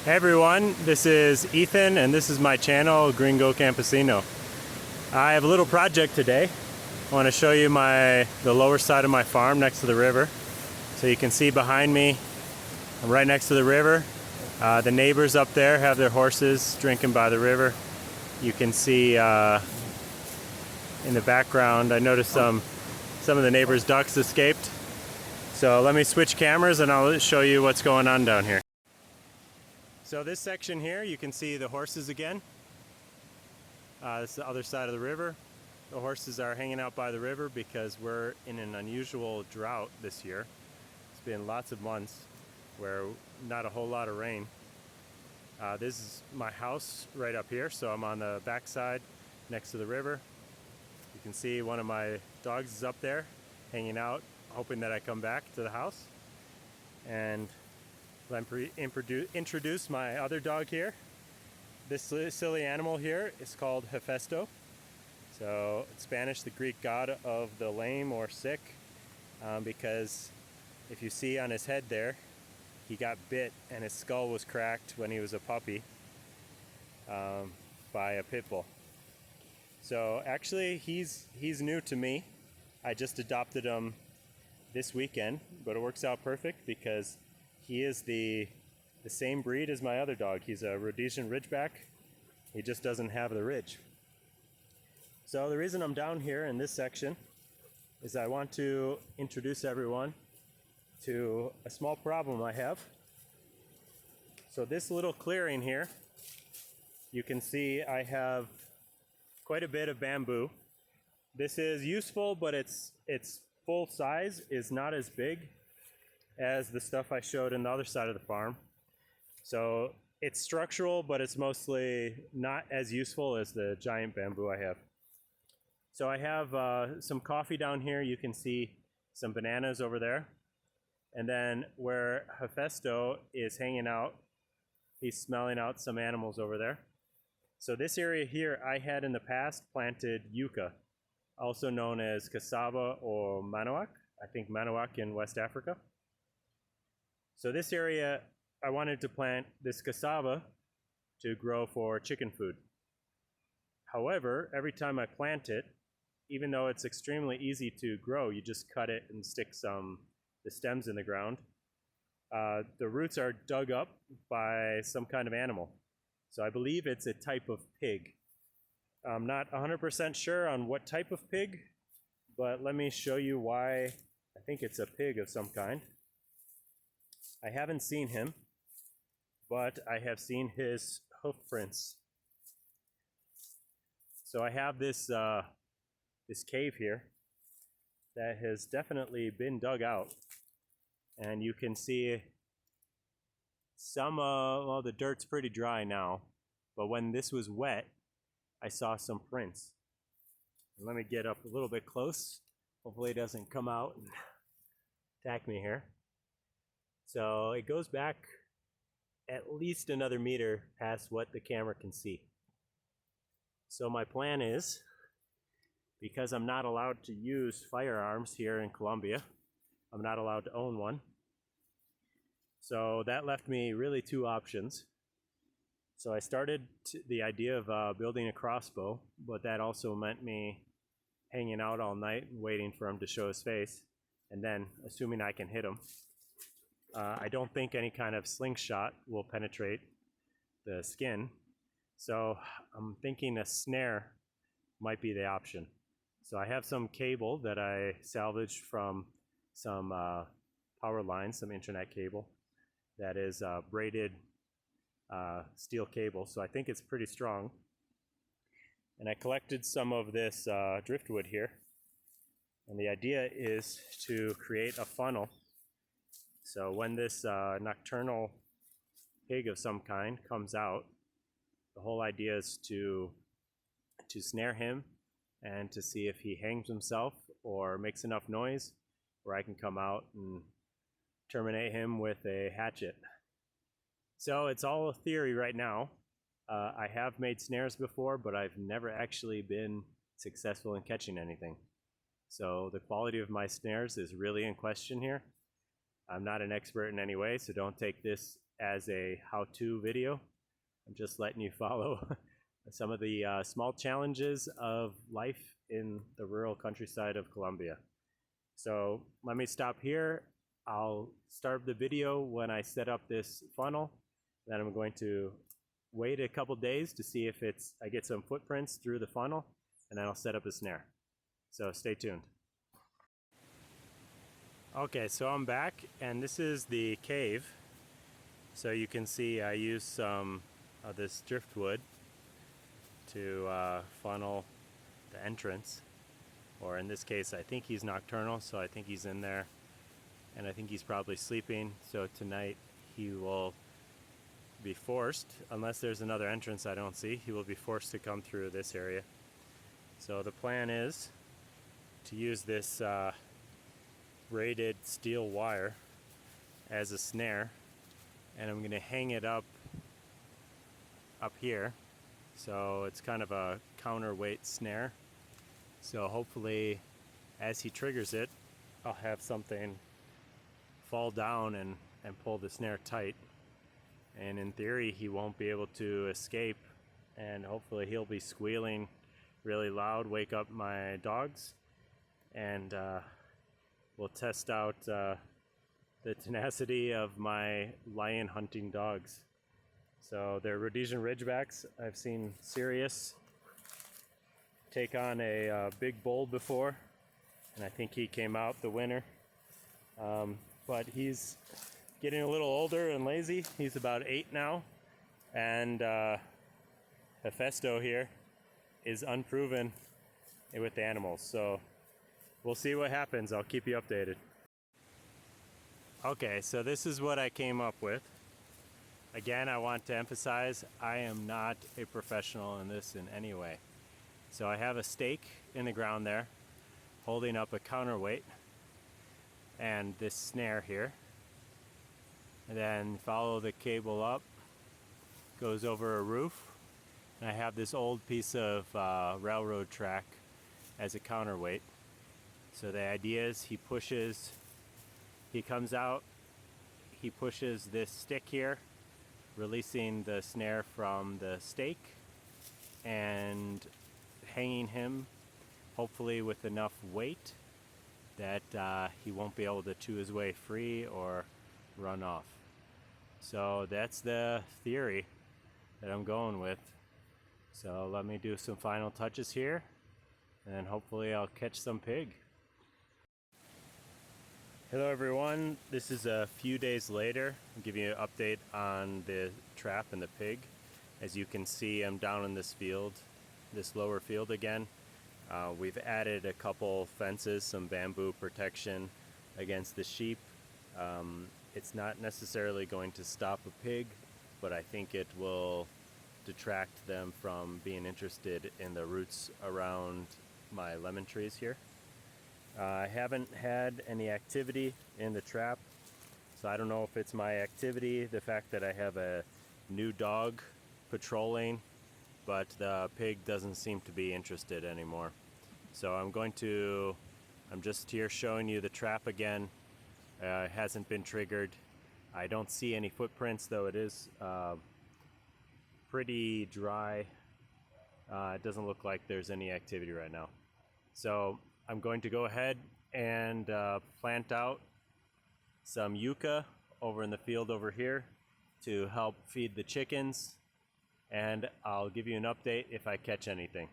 Hey everyone, this is Ethan and this is my channel, Gringo Campesino. I have a little project today. I want to show you the lower side of my farm next to the river. So you can see behind me, I'm right next to the river. The neighbors up there have their horses drinking by the river. You can see in the background, I noticed some of the neighbors' ducks escaped. So let me switch cameras and I'll show you what's going on down here. So this section here, you can see the horses again. This is the other side of the river. The horses are hanging out by the river because we're in an unusual drought this year. It's been lots of months where not a whole lot of rain. This is my house right up here, so I'm on the back side next to the river. You can see one of my dogs is up there hanging out, hoping that I come back to the house. And let me introduce my other dog here. This silly animal here is called Hephaesto. So in Spanish, the Greek god of the lame or sick, because if you see on his head there, he got bit and his skull was cracked when he was a puppy by a pit bull. So actually, he's new to me. I just adopted him this weekend, but it works out perfect because he is the same breed as my other dog. He's a Rhodesian Ridgeback. He just doesn't have the ridge. So the reason I'm down here in this section is I want to introduce everyone to a small problem I have. So this little clearing here, you can see I have quite a bit of bamboo. This is useful, but its full size is not as big as the stuff I showed in the other side of the farm. So it's structural, but it's mostly not as useful as the giant bamboo I have. So I have some coffee down here. You can see some bananas over there. And then where Hephaesto is hanging out, he's smelling out some animals over there. So this area here, I had in the past planted yucca, also known as cassava or manioc. I think manioc in West Africa. So this area, I wanted to plant this cassava to grow for chicken food. However, every time I plant it, even though it's extremely easy to grow, you just cut it and stick the stems in the ground. The roots are dug up by some kind of animal. So I believe it's a type of pig. I'm not 100% sure on what type of pig, but let me show you why I think it's a pig of some kind. I haven't seen him, but I have seen his hoof prints. So I have this cave here that has definitely been dug out, and you can see some well, the dirt's pretty dry now, but when this was wet, I saw some prints. Let me get up a little bit close. Hopefully it doesn't come out and attack me here. So it goes back at least another meter past what the camera can see. So my plan is, because I'm not allowed to use firearms here in Colombia, I'm not allowed to own one. So that left me really two options. So I started the idea of building a crossbow, but that also meant me hanging out all night and waiting for him to show his face, and then assuming I can hit him. I don't think any kind of slingshot will penetrate the skin, so I'm thinking a snare might be the option. So I have some cable that I salvaged from some power lines, some internet cable that is braided steel cable, so I think it's pretty strong. And I collected some of this driftwood here, and the idea is to create a funnel. So when this nocturnal pig of some kind comes out, the whole idea is to snare him and to see if he hangs himself or makes enough noise where I can come out and terminate him with a hatchet. So it's all a theory right now. I have made snares before, but I've never actually been successful in catching anything. So the quality of my snares is really in question here. I'm not an expert in any way, so don't take this as a how-to video. I'm just letting you follow some of the small challenges of life in the rural countryside of Colombia. So let me stop here. I'll start the video when I set up this funnel. Then I'm going to wait a couple days to see if I get some footprints through the funnel, and then I'll set up the snare. So stay tuned. Okay, so I'm back, and this is the cave. So you can see I use some of this driftwood to funnel the entrance. Or in this case, I think he's nocturnal, so I think he's in there. And I think he's probably sleeping, so tonight he will be forced, unless there's another entrance I don't see, he will be forced to come through this area. So the plan is to use this braided steel wire as a snare, and I'm going to hang it up here, so it's kind of a counterweight snare. So hopefully as he triggers it, I'll have something fall down and pull the snare tight, and in theory he won't be able to escape, and hopefully he'll be squealing really loud, wake up my dogs, and we'll test out the tenacity of my lion hunting dogs. So they're Rhodesian Ridgebacks. I've seen Sirius take on a big bull before, and I think he came out the winner. But he's getting a little older and lazy. He's about 8 now, and Hefesto here is unproven with animals. So we'll see what happens. I'll keep you updated. Okay, so this is what I came up with. Again, I want to emphasize I am not a professional in this in any way. So I have a stake in the ground there holding up a counterweight and this snare here, and then follow the cable up, goes over a roof, and I have this old piece of railroad track as a counterweight. So the idea is he comes out, he pushes this stick here, releasing the snare from the stake and hanging him hopefully with enough weight that he won't be able to chew his way free or run off. So that's the theory that I'm going with. So let me do some final touches here, and then hopefully I'll catch some pig. Hello everyone, this is a few days later. I'll give you an update on the trap and the pig. As you can see, I'm down in this field, this lower field again. We've added a couple fences, some bamboo protection against the sheep. It's not necessarily going to stop a pig, but I think it will detract them from being interested in the roots around my lemon trees here. I haven't had any activity in the trap, so I don't know if it's my activity, the fact that I have a new dog patrolling, but the pig doesn't seem to be interested anymore. So I'm just here showing you the trap again. It hasn't been triggered. I don't see any footprints, though it is pretty dry. It doesn't look like there's any activity right now. So I'm going to go ahead and plant out some yucca over in the field over here to help feed the chickens, and I'll give you an update if I catch anything.